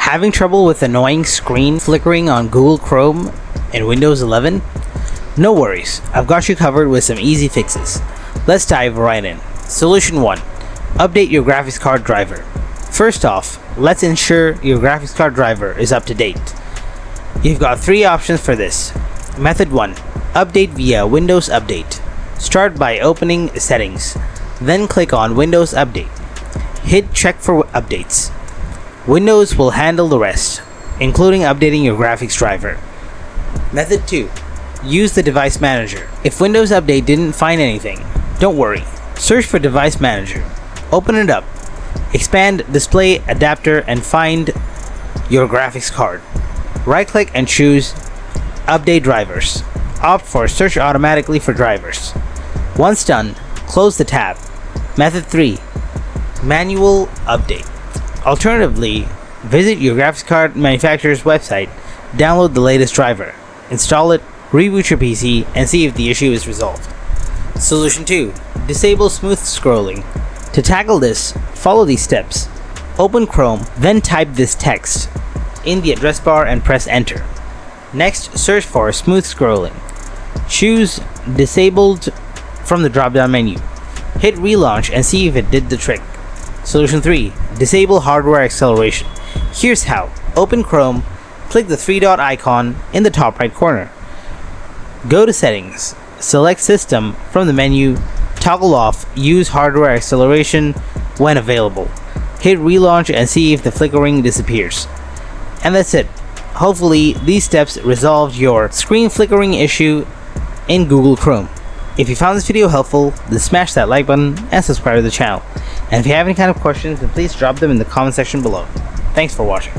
Having trouble with annoying screen flickering on Google Chrome and Windows 11? No worries, I've got you covered with some easy fixes. Let's dive right in. Solution 1. Update your graphics card driver. First off, let's ensure your graphics card driver is up to date. You've got 3 options for this. Method 1. Update via Windows Update. Start by opening Settings, then click on Windows Update. Hit Check for updates. Windows will handle the rest, including updating your graphics driver. Method 2. Use the Device Manager. If Windows Update didn't find anything, don't worry. Search for Device Manager. Open it up. Expand Display Adapter and find your graphics card. Right-click and choose Update Drivers. Opt for Search Automatically for Drivers. Once done, close the tab. Method 3. Manual Update. Alternatively, visit your graphics card manufacturer's website, download the latest driver, install it, reboot your PC, and see if the issue is resolved. Solution 2. Disable smooth scrolling. To tackle this, follow these steps. Open Chrome, then type this text in the address bar and press enter. Next, search for smooth scrolling. Choose Disabled from the drop-down menu. Hit relaunch and see if it did the trick. Solution 3. Disable hardware acceleration. Here's how. Open Chrome, click the 3-dot icon in the top right corner. Go to Settings, select System from the menu, toggle off Use Hardware Acceleration when available. Hit relaunch and see if the flickering disappears. And that's it. Hopefully, these steps resolved your screen flickering issue in Google Chrome. If you found this video helpful, then smash that like button and subscribe to the channel. And if you have any kind of questions, then please drop them in the comment section below. Thanks for watching.